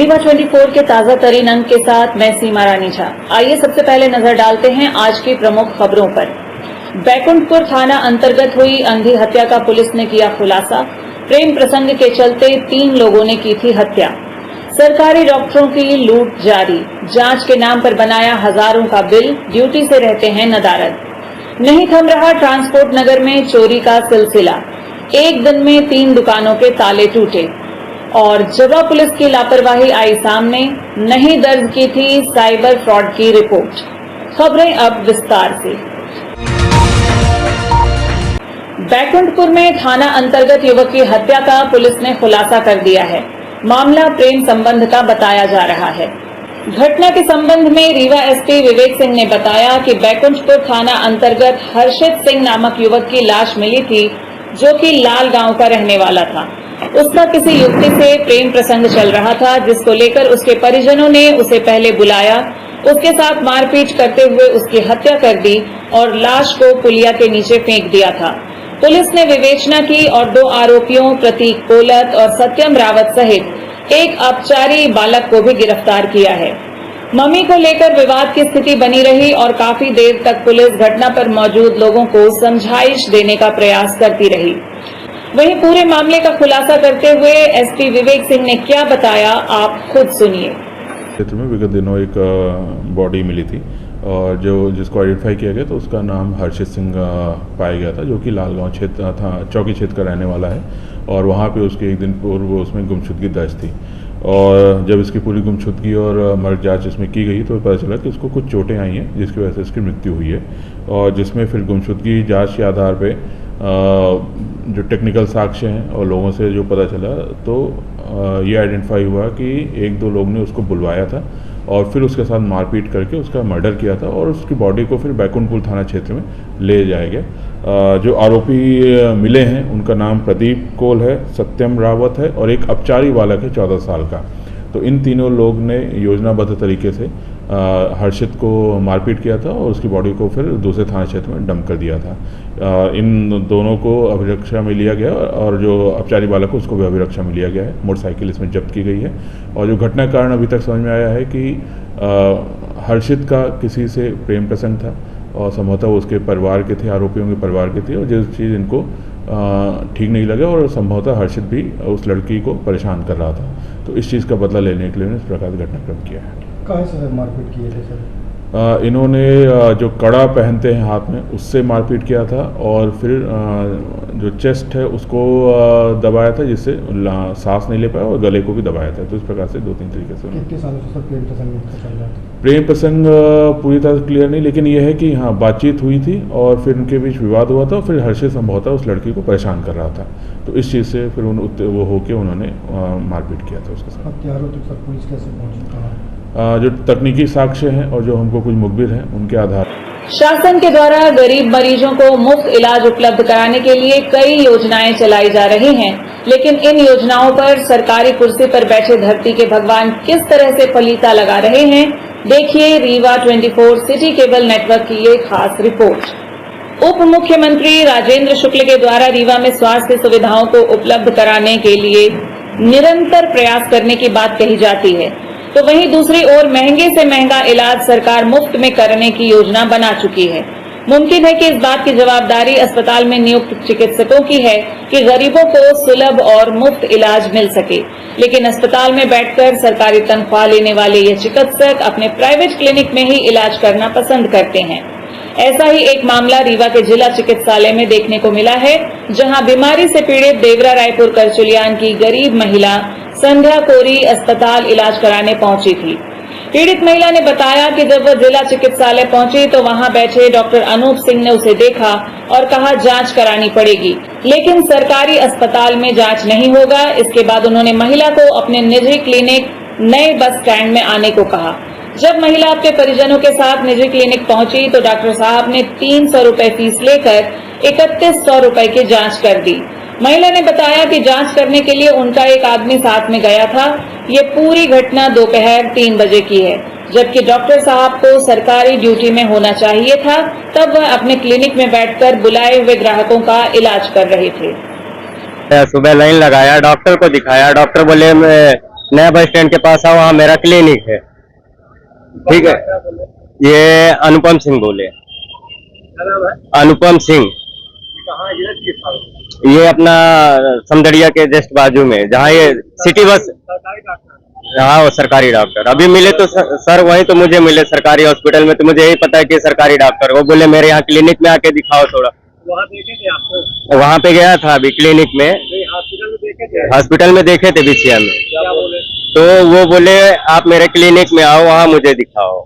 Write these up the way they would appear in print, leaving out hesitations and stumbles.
रीवा 24 के ताजा तरीन अंक के साथ मैं सीमा रानी झा। आइए सबसे पहले नजर डालते हैं आज की प्रमुख खबरों पर। बैकुंठपुर थाना अंतर्गत हुई अंधी हत्या का पुलिस ने किया खुलासा। प्रेम प्रसंग के चलते 3 लोगों ने की थी हत्या। सरकारी डॉक्टरों की लूट जारी। जांच के नाम पर बनाया हजारों का बिल, ड्यूटी से रहते हैं नदारद। नहीं थम रहा ट्रांसपोर्ट नगर में चोरी का सिलसिला। एक दिन में 3 दुकानों के ताले टूटे। और जवा पुलिस की लापरवाही आई सामने, नहीं दर्ज की थी साइबर फ्रॉड की रिपोर्ट। खबरें अब विस्तार से। बैकुंठपुर में थाना अंतर्गत युवक की हत्या का पुलिस ने खुलासा कर दिया है। मामला प्रेम संबंध का बताया जा रहा है। घटना के संबंध में रीवा एसपी विवेक सिंह ने बताया कि बैकुंठपुर थाना अंतर्गत हर्षित सिंह नामक युवक की लाश मिली थी, जो कि लाल गांव का रहने वाला था। उसका किसी युवती से प्रेम प्रसंग चल रहा था, जिसको लेकर उसके परिजनों ने उसे पहले बुलाया, उसके साथ मारपीट करते हुए उसकी हत्या कर दी और लाश को पुलिया के नीचे फेंक दिया था। पुलिस ने विवेचना की और 2 आरोपियों प्रतीक कोलत और सत्यम रावत सहित एक अपचारी बालक को भी गिरफ्तार किया है। मम्मी को लेकर विवाद की स्थिति बनी रही और काफी देर तक पुलिस घटना पर मौजूद लोगों को समझाइश देने का प्रयास करती रही। वहीं पूरे मामले का खुलासा करते हुए एसपी विवेक सिंह ने क्या बताया, आप खुद सुनिए। क्षेत्र में विगत दिनों एक बॉडी मिली थी और जिसको आइडेंटिफाई किया गया तो उसका नाम हर्षित सिंह पाया गया था, जो कि लालगांव क्षेत्र था, चौकी क्षेत्र का रहने वाला है। और वहाँ पे उसके एक दिन पूर्व उसमें गुमशुदगी दर्ज थी। और जब इसकी पूरी गुमशुदगी और मर्ग जांच इसमें की गई तो पता चला कि उसको कुछ चोटें आई हैं, जिसकी वजह से इसकी मृत्यु हुई है। और जिसमें फिर गुमशुदगी जांच के आधार पे जो टेक्निकल साक्ष्य हैं और लोगों से जो पता चला तो ये आइडेंटिफाई हुआ कि 1-2 लोग ने उसको बुलवाया था और फिर उसके साथ मारपीट करके उसका मर्डर किया था और उसकी बॉडी को फिर बैकुंठपुर थाना क्षेत्र में ले जाया गया। जो आरोपी मिले हैं उनका नाम प्रदीप कोल है, सत्यम रावत है और एक अपचारी बालक है 14 साल का। तो इन तीनों लोग ने योजनाबद्ध तरीके से हर्षित को मारपीट किया था और उसकी बॉडी को फिर दूसरे थाना क्षेत्र में डंप कर दिया था। इन दोनों को अभिरक्षा में लिया गया और जो अपचारी बालक है उसको भी अभिरक्षा में लिया गया है। मोटरसाइकिल इसमें जब्त की गई है। और जो घटना का कारण अभी तक समझ में आया है कि हर्षित का किसी से प्रेम प्रसंग था और संभवतः उसके परिवार के थे, आरोपियों के परिवार के थे, और जो चीज़ इनको ठीक नहीं लगा और संभवतः हर्षित भी उस लड़की को परेशान कर रहा था। तो इस चीज़ का बदला लेने के लिए इस प्रकार का घटनाक्रम किया है। कहाँ से मारपीट किए थे सर? इन्होंने जो कड़ा पहनते हैं हाथ में उससे मारपीट किया था और फिर जो चेस्ट है उसको दबाया था, जिससे सांस नहीं ले पाया, और गले को भी दबाया था। तो इस प्रकार से 2-3 तरीके से। कितने सालों से सर प्रेम प्रसंग चल रहा था? प्रेम प्रसंग पूरी तरह से क्लियर नहीं, लेकिन यह है कि हाँ, बातचीत हुई थी और फिर उनके बीच विवाद हुआ था और फिर हर्षित संभवतः उस लड़की को परेशान कर रहा था। तो इस चीज़ से फिर वो होके उन्होंने मारपीट किया था उसके साथ। हत्यारों तक सर पुलिस कैसे पहुंची? जो तकनीकी साक्ष्य हैं और जो हमको कुछ मुखबिर हैं उनके आधार। शासन के द्वारा गरीब मरीजों को मुफ्त इलाज उपलब्ध कराने के लिए कई योजनाएं चलाई जा रही हैं, लेकिन इन योजनाओं पर सरकारी कुर्सी पर बैठे धरती के भगवान किस तरह से फलीता लगा रहे हैं, देखिए रीवा 24 सिटी केबल नेटवर्क की ये खास रिपोर्ट। उप मुख्यमंत्री राजेंद्र शुक्ल के द्वारा रीवा में स्वास्थ्य सुविधाओं को उपलब्ध कराने के लिए निरंतर प्रयास करने की बात कही जाती है, तो वहीं दूसरी ओर महंगे से महंगा इलाज सरकार मुफ्त में करने की योजना बना चुकी है। मुमकिन है कि इस बात की जवाबदारी अस्पताल में नियुक्त चिकित्सकों की है कि गरीबों को सुलभ और मुफ्त इलाज मिल सके, लेकिन अस्पताल में बैठकर सरकारी तनख्वाह लेने वाले ये चिकित्सक अपने प्राइवेट क्लिनिक में ही इलाज करना पसंद करते हैं। ऐसा ही एक मामला रीवा के जिला चिकित्सालय में देखने को मिला है, जहां बीमारी से पीड़ित देवरा रायपुर करचुलियान की गरीब महिला संध्या कोरी अस्पताल इलाज कराने पहुंची थी। पीड़ित महिला ने बताया कि जब वह जिला चिकित्सालय पहुंची तो वहां बैठे डॉक्टर अनूप सिंह ने उसे देखा और कहा जांच करानी पड़ेगी, लेकिन सरकारी अस्पताल में जांच नहीं होगा। इसके बाद उन्होंने महिला को अपने निजी क्लिनिक नए बस स्टैंड में आने को कहा। जब महिला अपने परिजनों के साथ निजी क्लिनिक पहुंची तो डॉक्टर साहब ने 300 रुपए फीस लेकर 3100 रुपए की जांच कर दी। महिला ने बताया कि जांच करने के लिए उनका एक आदमी साथ में गया था। ये पूरी घटना दोपहर 3 बजे की है, जबकि डॉक्टर साहब को सरकारी ड्यूटी में होना चाहिए था। तब वह अपने क्लिनिक में बैठकर बुलाए हुए ग्राहकों का इलाज कर रहे थे। सुबह लाइन लगाया, डॉक्टर को दिखाया, डॉक्टर बोले नया बस स्टैंड के पास आओ, वहाँ मेरा क्लिनिक है। ठीक है, ये अनुपम सिंह बोले। अनुपम सिंह, ये अपना समदड़िया के जस्ट बाजू में, जहाँ ये सिटी बस। हाँ, वो सरकारी डॉक्टर अभी मिले तो सर वहीं तो मुझे मिले सरकारी हॉस्पिटल में, तो मुझे यही पता है कि सरकारी डॉक्टर। वो बोले मेरे यहाँ क्लिनिक में आके दिखाओ थोड़ा। वहाँ देखे थे आपको? वहाँ पे गया था अभी क्लिनिक में। हॉस्पिटल में देखे थे? हॉस्पिटल में देखे थे बीसीएम में। क्या बोले? तो वो बोले आप मेरे क्लिनिक में आओ, वहाँ मुझे दिखाओ।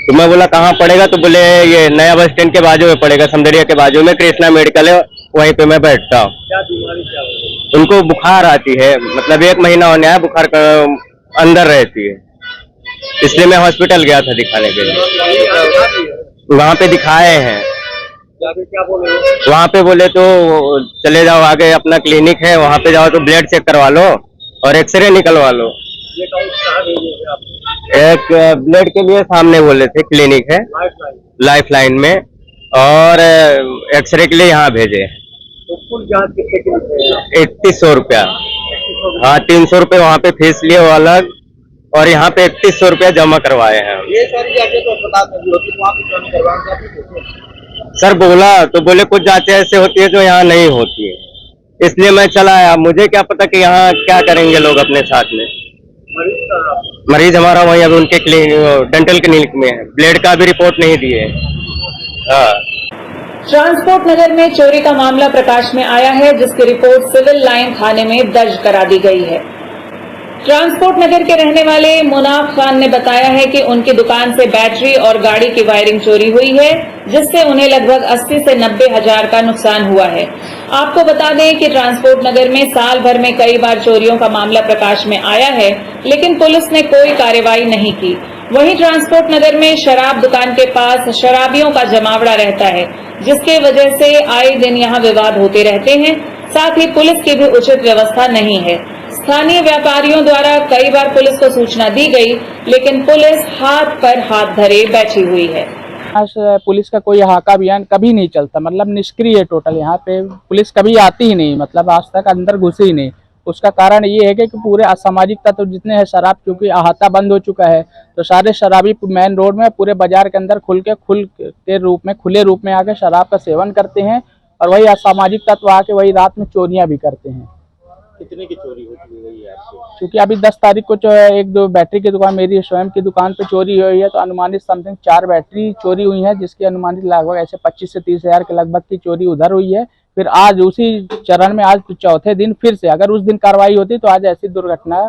तो मैं बोला कहाँ पड़ेगा? तो बोले ये नया बस स्टैंड के बाजू में पड़ेगा, समदड़िया के बाजू में कृष्णा मेडिकल है, वहीं पे मैं बैठता हूँ। क्या बीमारी क्या है? उनको बुखार आती है, मतलब 1 महीना होने आया, बुखार अंदर रहती है, इसलिए मैं हॉस्पिटल गया था दिखाने के लिए। वहाँ पे दिखाए हैं। क्या बोले? वहाँ पे बोले तो चले जाओ आगे, अपना क्लिनिक है, वहाँ पे जाओ तो ब्लड चेक करवा लो और एक्सरे निकलवा लो। ये कहाँ भेजे थे आप? एक ब्लड के लिए सामने बोले थे क्लिनिक है लाइफ लाइन में, और एक्सरे के लिए यहाँ भेजे। तो कुल जांच कितने की है? 3100 रुपया। हाँ, 300 रुपये वहाँ पे फीस लिए वो अलग, और यहाँ पे 3100 रुपया जमा करवाए हैं। ये सारी जांचें तो अस्पताल में भी होती है, वहाँ पे क्यों नहीं करवाएंगे? सर बोला तो बोले कुछ जांचें ऐसे होती है जो यहाँ नहीं होती है, इसलिए मैं चला आया। मुझे क्या पता कि यहाँ क्या करेंगे लोग अपने साथ में। मरीज हमारा वहीं अभी उनके डेंटल क्लिनिक में है, ब्लेड का भी रिपोर्ट नहीं दिए। ट्रांसपोर्ट नगर में चोरी का मामला प्रकाश में आया है, जिसकी रिपोर्ट सिविल लाइन थाने में दर्ज करा दी गई है। ट्रांसपोर्ट नगर के रहने वाले मुनाफ खान ने बताया है कि उनकी दुकान से बैटरी और गाड़ी की वायरिंग चोरी हुई है, जिससे उन्हें लगभग 80 से 90 हजार का नुकसान हुआ है। आपको बता दें कि ट्रांसपोर्ट नगर में साल भर में कई बार चोरियों का मामला प्रकाश में आया है, लेकिन पुलिस ने कोई कार्रवाई नहीं की। वहीं ट्रांसपोर्ट नगर में शराब दुकान के पास शराबियों का जमावड़ा रहता है, जिसके वजह से आए दिन यहां विवाद होते रहते हैं। साथ ही पुलिस की भी उचित व्यवस्था नहीं है। स्थानीय व्यापारियों द्वारा कई बार पुलिस को सूचना दी गई, लेकिन पुलिस हाथ पर हाथ धरे बैठी हुई है। आज पुलिस का कोई हाका अभियान कभी नहीं चलता, मतलब निष्क्रिय है टोटल। यहाँ पे पुलिस कभी आती ही नहीं, मतलब आज तक अंदर घुसी ही नहीं। उसका कारण ये है कि पूरे असामाजिक तत्व जितने हैं, शराब क्योंकि अहाता बंद हो चुका है, तो सारे शराबी मेन रोड में पूरे बाजार के अंदर खुले रूप में आके शराब का सेवन करते हैं, और वही असामाजिक तत्व आके वही रात में चोरियां भी करते हैं। कितने की चोरी हो चुकी है आपकी? क्योंकि अभी 10 तारीख को एक दो बैटरी की दुकान, मेरी स्वयं की दुकान पे चोरी हुई है, तो अनुमानित समथिंग 4 बैटरी चोरी हुई है, जिसकी अनुमानित लगभग ऐसे 25 से 30 हजार के लगभग की चोरी उधर हुई है। फिर आज उसी चरण में, आज चौथे दिन फिर से, अगर उस दिन कार्रवाई होती तो आज ऐसी दुर्घटना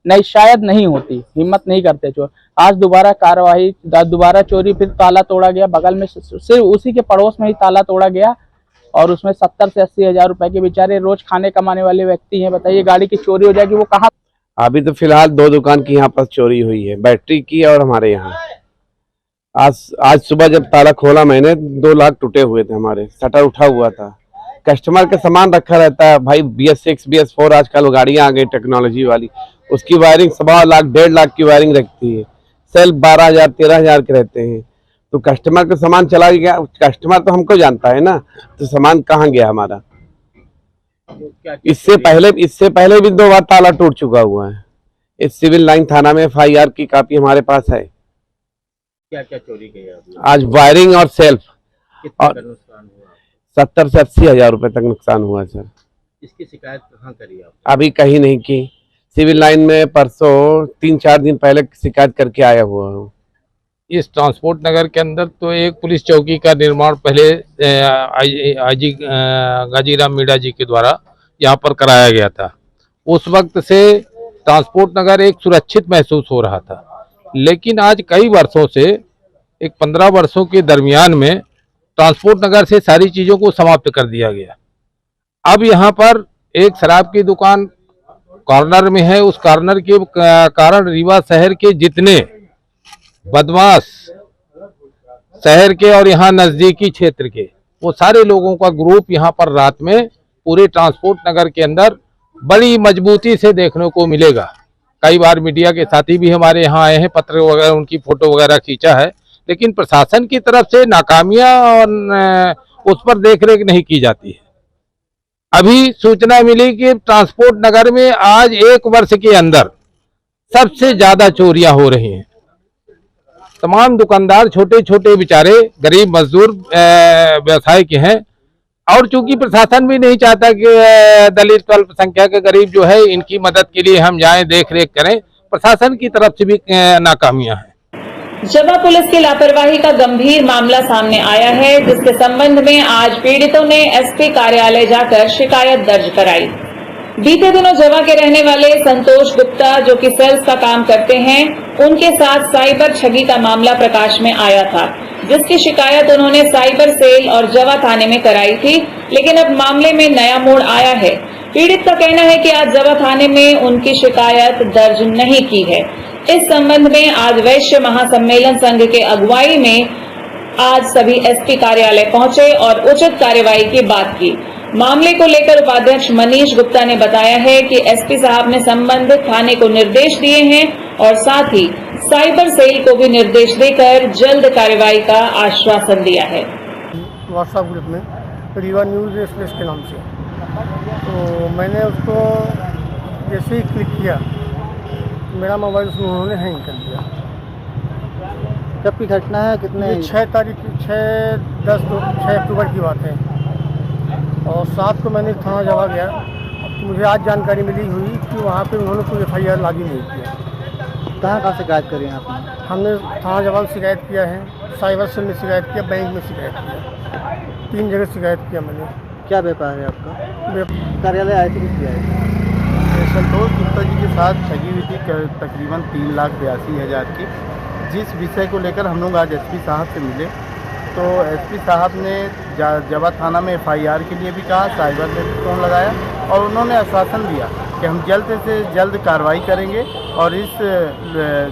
नहीं, शायद नहीं होती, हिम्मत नहीं करते चोर। आज दोबारा कार्रवाई, दोबारा चोरी, फिर ताला तोड़ा गया बगल में, सिर्फ उसी के पड़ोस में ही ताला तोड़ा गया, और उसमें 70 से 80 हजार रुपए के बेचारे रोज खाने कमाने वाले व्यक्ति हैं। बताइए गाड़ी की चोरी हो जाएगी, वो कहाँ? अभी तो फिलहाल 2 दुकान की यहाँ पर चोरी हुई है, बैटरी की और हमारे यहाँ। आज सुबह जब ताला खोला मैंने, 2 लाख टूटे हुए थे, हमारे शटर उठा हुआ था। कस्टमर का सामान रखा रहता है भाई, BS6 BS4 आजकल गाड़ियां आ गई टेक्नोलॉजी वाली, उसकी वायरिंग 1.25 लाख 1.5 लाख की वायरिंग रखती है। सेल्फ 12,000 13,000 के रहते हैं, तो कस्टमर का सामान चला गया। कस्टमर तो हमको जानता है ना, तो सामान कहाँ गया हमारा? इससे पहले भी 2 बार ताला टूट चुका हुआ है। इस सिविल लाइन थाना में FIR की कॉपी हमारे पास है। क्या क्या चोरी की है? आज वायरिंग और सेल्फ, कितना और नुकसान हुआ? 70 से 80 हजार रुपए तक नुकसान हुआ सर। इसकी शिकायत कहाँ करी आप? अभी कहीं नहीं की। सिविल लाइन में परसों 3-4 दिन पहले शिकायत करके आया हुआ हूँ। इस ट्रांसपोर्ट नगर के अंदर तो एक पुलिस चौकी का निर्माण पहले आईजी गाजीराम मीणा जी के द्वारा यहाँ पर कराया गया था। उस वक्त से ट्रांसपोर्ट नगर एक सुरक्षित महसूस हो रहा था, लेकिन आज कई वर्षों से, एक 15 वर्षों के दरमियान में ट्रांसपोर्ट नगर से सारी चीज़ों को समाप्त कर दिया गया। अब यहाँ पर एक शराब की दुकान कॉर्नर में है। उस कॉर्नर के कारण रीवा शहर के जितने बदमाश, शहर के और यहाँ नजदीकी क्षेत्र के, वो सारे लोगों का ग्रुप यहाँ पर रात में पूरे ट्रांसपोर्ट नगर के अंदर बड़ी मजबूती से देखने को मिलेगा। कई बार मीडिया के साथी भी हमारे यहाँ आए हैं, पत्र वगैरह उनकी फोटो वगैरह खींचा है, लेकिन प्रशासन की तरफ से नाकामियां और उस पर देखरेख नहीं की जाती है। अभी सूचना मिली कि ट्रांसपोर्ट नगर में आज 1 वर्ष के अंदर सबसे ज्यादा चोरियां हो रही हैं। तमाम दुकानदार छोटे छोटे बेचारे गरीब मजदूर व्यवसाय के हैं, और चूंकि प्रशासन भी नहीं चाहता कि दलित अल्पसंख्यक गरीब जो है इनकी मदद के लिए हम जाएं, देख रेख करें, प्रशासन की तरफ से भी नाकामियां हैं। जवा पुलिस की लापरवाही का गंभीर मामला सामने आया है, जिसके संबंध में आज पीड़ितों ने एसपी कार्यालय जाकर शिकायत दर्ज कराई। बीते दिनों जवा के रहने वाले संतोष गुप्ता, जो कि सेल्स का काम करते हैं, उनके साथ साइबर ठगी का मामला प्रकाश में आया था, जिसकी शिकायत उन्होंने साइबर सेल और जवा थाने में कराई थी। लेकिन अब मामले में नया मोड़ आया है। पीड़ित का कहना है कि आज जवा थाने में उनकी शिकायत दर्ज नहीं की है। इस संबंध में आज वैश्य महासम्मेलन संघ के अगुवाई में आज सभी एसपी कार्यालय पहुंचे और उचित कार्यवाही की बात की। मामले को लेकर उपाध्यक्ष मनीष गुप्ता ने बताया है कि एसपी साहब ने संबंधित थाने को निर्देश दिए हैं और साथ ही साइबर सेल को भी निर्देश देकर जल्द कार्रवाई का आश्वासन दिया है। व्हाट्सएप ग्रुप में रीवा न्यूज़ एक्सप्रेस के नाम से, तो मैंने उसको जैसे ही क्लिक किया, मेरा मोबाइल उसमें उन्होंने हैंग कर दिया। कब की घटना है? कितने? 6 अक्टूबर की बात है, और 7 को मैंने थाना जवा गया। मुझे आज जानकारी मिली हुई कि वहाँ पे उन्होंने कोई FIR लागी नहीं किया। कहाँ शिकायत करी हैं आपने? हमने थाना जवा में शिकायत किया है, साइबर सेल में शिकायत किया, बैंक में शिकायत किया, 3 जगह शिकायत किया मैंने। क्या व्यापार है आपका? कार्यालय आए थे, किस लिए आए थे? संतोष गुप्ता जी के साथ ठगी हुई थी तकरीबन 3,82,000 की, जिस विषय को लेकर हम लोग आज एसपी साहब से मिले। तो एसपी साहब ने जवा थाना में FIR के लिए भी कहा, साइबर में भी फोन लगाया, और उन्होंने आश्वासन दिया कि हम जल्द से जल्द कार्रवाई करेंगे और इस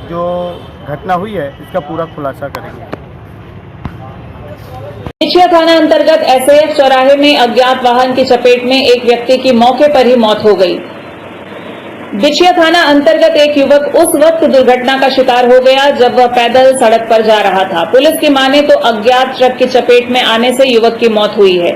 जो घटना हुई है इसका पूरा खुलासा करेंगे। बिछिया थाना अंतर्गत SAF चौराहे में अज्ञात वाहन की चपेट में एक व्यक्ति की मौके पर ही मौत हो गई। बिछिया थाना अंतर्गत एक युवक उस वक्त दुर्घटना का शिकार हो गया जब वह पैदल सड़क पर जा रहा था। पुलिस की माने तो अज्ञात ट्रक की चपेट में आने से युवक की मौत हुई है।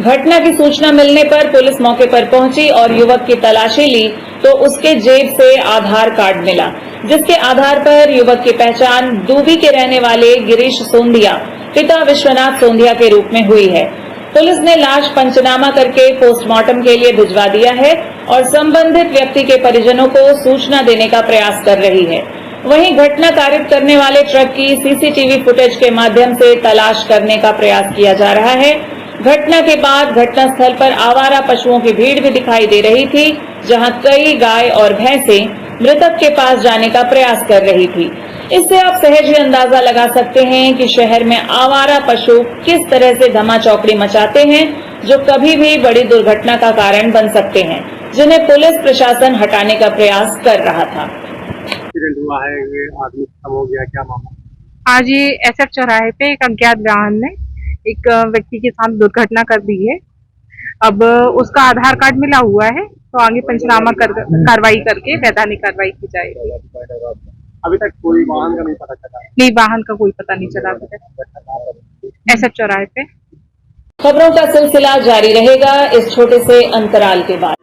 घटना की सूचना मिलने पर पुलिस मौके पर पहुंची और युवक की तलाशी ली तो उसके जेब से आधार कार्ड मिला, जिसके आधार पर युवक की पहचान डूबी के रहने वाले गिरीश सोंधिया पिता विश्वनाथ सोंधिया के रूप में हुई है। पुलिस ने लाश पंचनामा करके पोस्टमार्टम के लिए भिजवा दिया है और संबंधित व्यक्ति के परिजनों को सूचना देने का प्रयास कर रही है। वहीं घटना कारित करने वाले ट्रक की CCTV फुटेज के माध्यम से तलाश करने का प्रयास किया जा रहा है। घटना के बाद घटनास्थल पर आवारा पशुओं की भीड़ भी दिखाई दे रही थी, जहां कई गाय और भैंसें मृतक के पास जाने का प्रयास कर रही थी। इससे आप सहज ही अंदाजा लगा सकते हैं कि शहर में आवारा पशु किस तरह से धमा चौकड़ी मचाते हैं, जो कभी भी बड़ी दुर्घटना का कारण बन सकते हैं, जिन्हें पुलिस प्रशासन हटाने का प्रयास कर रहा था। एक्सीडेंट हुआ है, ये आदमी खत्म हो गया, क्या मामला? आज ये SF चौराहे पे एक अज्ञात वाहन ने एक व्यक्ति के साथ दुर्घटना कर दी है। अब उसका आधार कार्ड मिला हुआ है, तो आगे पंचनामा कार्रवाई करके वैधानिक कार्रवाई की जाएगी। अभी तक कोई वाहन का नहीं पता चला? नहीं, वाहन का कोई पता नहीं चला अभी तक SF चौराहे पे। खबरों का सिलसिला जारी रहेगा इस छोटे से अंतराल के बाद।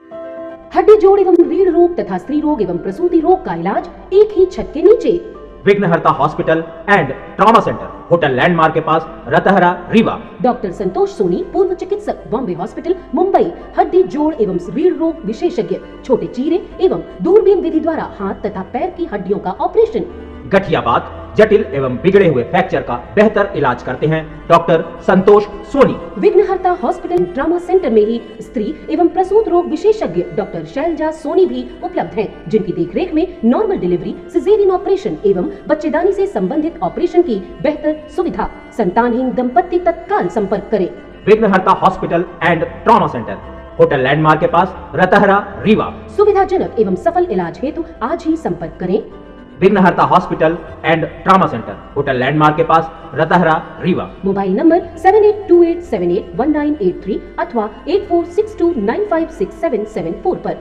हड्डी जोड़ एवं रीढ़ रोग तथा स्त्री रोग एवं प्रसूति रोग का इलाज एक ही छत के नीचे। विघ्नहर्ता hospital and trauma centre, hotel landmark के पास, रतहरा, रीवा। डॉक्टर संतोष सोनी, पूर्व चिकित्सक, बॉम्बे हॉस्पिटल, मुंबई। हड्डी जोड़ एवं रीढ़ रोग विशेषज्ञ, छोटे चीरे एवं दूरबीन विधि द्वारा हाथ तथा पैर की हड्डियों का ऑपरेशन। गठियाबात, जटिल एवं बिगड़े हुए फ्रैक्चर का बेहतर इलाज करते हैं डॉक्टर संतोष सोनी। विघ्नहर्ता हॉस्पिटल ट्रॉमा सेंटर में ही स्त्री एवं प्रसूत रोग विशेषज्ञ डॉक्टर शैलजा सोनी भी उपलब्ध हैं, जिनकी देखरेख में नॉर्मल डिलीवरी, सिजेरियन ऑपरेशन एवं बच्चेदानी से संबंधित ऑपरेशन की बेहतर सुविधा। संतानहीन दंपत्ति तत्काल संपर्क करें। विघ्नहर्ता hospital and trauma centre, hotel landmark के पास, रतहरा, रीवा। सुविधाजनक एवं सफल इलाज हेतु आज ही संपर्क करें। विघ्नहर्ता hospital and trauma centre, hotel landmark के पास, रतहरा, रीवा। मोबाइल नंबर 7828781983 अथवा 8462956774 पर।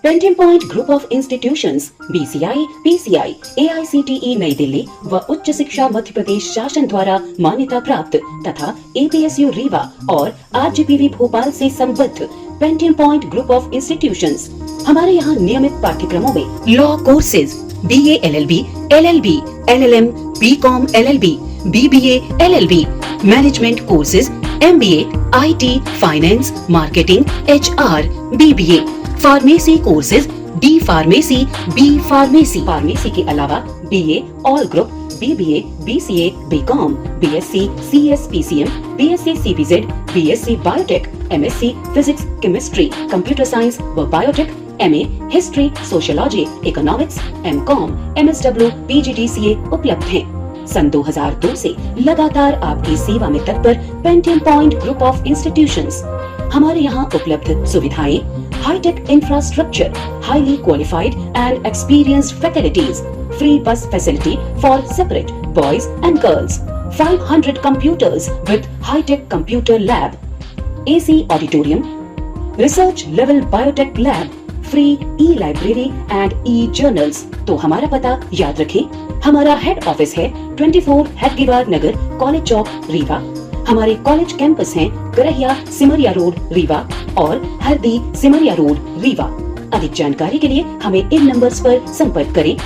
Pentium point group of institutions BCI, PCI, AICTE नई दिल्ली व उच्च शिक्षा मध्य प्रदेश शासन द्वारा मान्यता प्राप्त तथा APSU रीवा और RGPV भोपाल से संबद्ध Pentium point group of institutions. हमारे यहाँ नियमित पाठ्यक्रमों में law courses BA LLB, LLB, LLM, BCom LLB, BBA LLB, management courses MBA, IT, finance, marketing, HR, BBA, pharmacy courses D pharmacy, B pharmacy, pharmacy के अलावा BA all group, BBA, BCA, BCom, BSc, CS, PCM, BSc, CPZ, BSc biotech, MSc physics, chemistry, computer science व biotech, MA history, sociology, economics, MCom, MSW, PGDCA उपलब्ध हैं। सन 2002 से लगातार आपकी सेवा में तत्पर Pentium point group of institutions. हमारे यहाँ उपलब्ध सुविधाएं hitech infrastructure, highly qualified and experienced faculties, free bus facility for separate boys and girls, 500 computers with high-tech computer lab, AC auditorium, research level biotech lab, free e-library and e-journals। तो हमारा पता याद रखें, हमारा हेड ऑफिस है 24 हेडगेवार नगर, college चौक, रीवा। हमारे college campus हैं Karahiya Simaria road, Rewa और हरदी सिमरिया रोड, रीवा। अधिक जानकारी के लिए हमें इन नंबर्स पर संपर्क करें।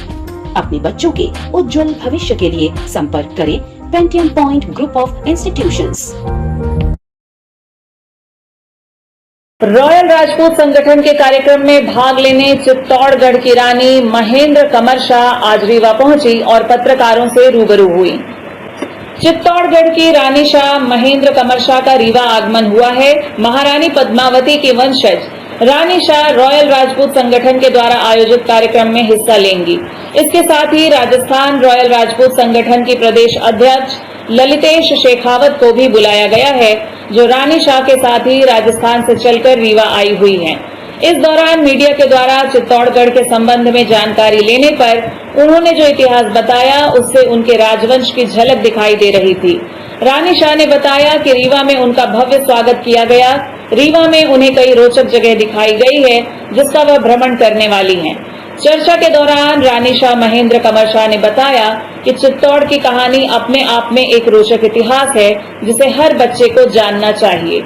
अपने बच्चों के उज्जवल भविष्य के लिए संपर्क करें Pentium point group of institutions. Royal Rajput संगठन के कार्यक्रम में भाग लेने चित्तौड़गढ़ की रानी महेंद्र कमर शाह आज रीवा पहुंची और पत्रकारों से रूबरू हुई। चित्तौड़गढ़ की रानी शाह महेंद्र कमर शाह का रीवा आगमन हुआ है। महारानी पद्मावती की वंशज रानी शाह रॉयल राजपूत संगठन के द्वारा आयोजित कार्यक्रम में हिस्सा लेंगी। इसके साथ ही राजस्थान रॉयल राजपूत संगठन की प्रदेश अध्यक्ष ललितेश शेखावत को भी बुलाया गया है, जो रानी शाह के साथ ही राजस्थान से चलकर रीवा आई हुई हैं। इस दौरान मीडिया के द्वारा चित्तौड़गढ़ के संबंध में जानकारी लेने पर उन्होंने जो इतिहास बताया, उससे उनके राजवंश की झलक दिखाई दे रही थी। रानी शाह ने बताया कि रीवा में उनका भव्य स्वागत किया गया। रीवा में उन्हें कई रोचक जगह दिखाई गई है, जिसका वह भ्रमण करने वाली हैं। चर्चा के दौरान रानी शाह महेंद्र कमर शाह ने बताया कि चित्तौड़ की कहानी अपने आप में एक रोचक इतिहास है, जिसे हर बच्चे को जानना चाहिए।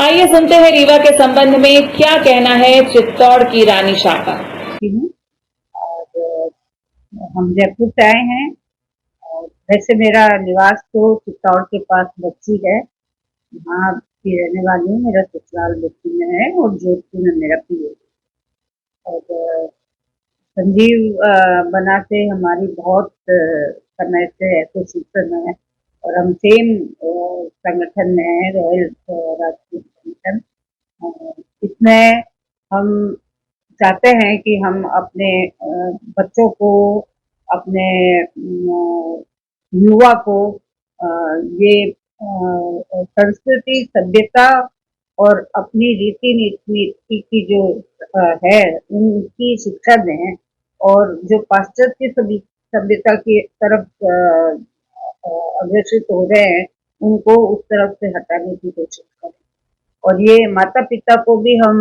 आइए सुनते हैं रीवा के संबंध में क्या कहना है चित्तौड़ की रानी शाह का। और हम जयपुर से आए हैं और वैसे मेरा निवास तो चित्तौड़ के पास बच्ची है, वहाँ की रहने वाली हूँ। मेरा ससुराल बच्ची में है और जोधपुर में मेरा पीए। और संजीव बना से हमारी बहुत समय से एसोसिएशन है और हम सेम संगठन में है, रॉयल राजपूत संगठन। इसमें हम चाहते हैं कि हम अपने बच्चों को, अपने युवा को ये संस्कृति, सभ्यता और अपनी रीति नीति की जो है उनकी शिक्षा दें और जो पाश्चात्य सभ्यता की तरफ अग्रसित हो रहे हैं उनको उस तरफ से हटाने की कोशिश करें। और ये माता पिता को भी हम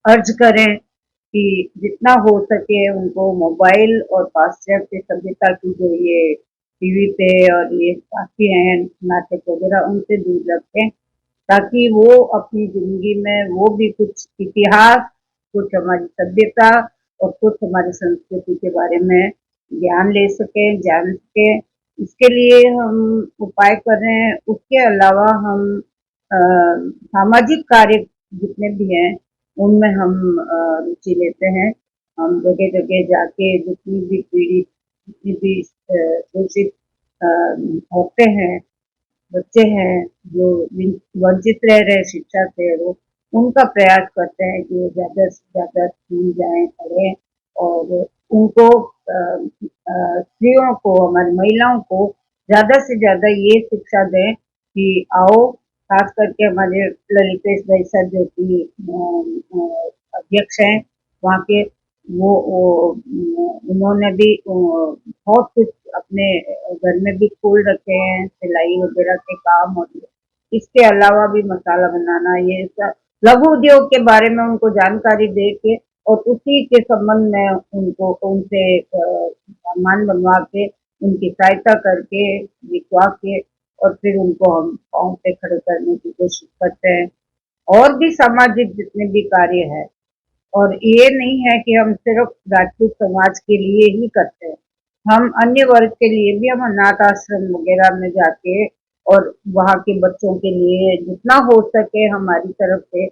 अर्ज करें कि जितना हो सके उनको मोबाइल और पाश्चात्य सभ्यता की जो ये टीवी पे और ये बाकी हैं नाटक वगैरह, उनसे दूर रखें, ताकि वो अपनी जिंदगी में वो भी कुछ इतिहास, कुछ हमारी सभ्यता और कुछ हमारी संस्कृति के बारे में ज्ञान ले सकें, जान सकें। इसके लिए हम उपाय कर रहे हैं। उसके अलावा हम सामाजिक कार्य जितने भी हैं उनमें हम रुचि लेते हैं। हम जगह जगह जाके जितनी भी पीढ़ी, जितनी भी शोषित औरतें हैं, बच्चे हैं जो वंचित रह रहे शिक्षा से, वो उनका प्रयास करते हैं कि वो ज़्यादा से ज़्यादा स्कूल जाएं, पढ़ें और उनको स्त्रियों को, हमारी महिलाओं को ज़्यादा से ज़्यादा ये शिक्षा दें कि आओ, खास करके हमारे ललितेश भाई सर जो कि अध्यक्ष हैं वहाँ के, वो उन्होंने भी बहुत कुछ अपने घर में भी खोल रखे हैं, सिलाई वगैरह के काम, और इसके अलावा भी मसाला बनाना, ये सब लघु उद्योग के बारे में उनको जानकारी दे के और उसी के संबंध में उनसे सामान बनवा के उनकी सहायता करके लिखवा के और फिर उनको हम पाँव पे खड़े करने की कोशिश करते हैं। और भी सामाजिक जितने भी कार्य है, और ये नहीं है कि हम सिर्फ राजपूत समाज के लिए ही करते हैं, हम अन्य वर्ग के लिए भी हम अनाथ आश्रम वगैरह में जाके और वहाँ के बच्चों के लिए जितना हो सके हमारी तरफ से,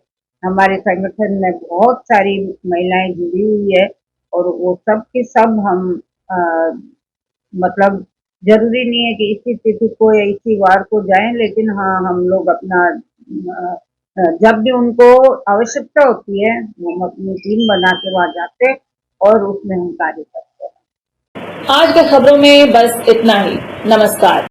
हमारे संगठन में बहुत सारी महिलाएं जुड़ी हुई है और वो सब के सब हम मतलब जरूरी नहीं है कि इसी तिथि को या इसी वार को जाएं, लेकिन हाँ हम लोग अपना जब भी उनको आवश्यकता होती है हम अपनी टीम बना के वहाँ जाते हैं और उसमें हम कार्य करते हैं। आज के खबरों में बस इतना ही। नमस्कार।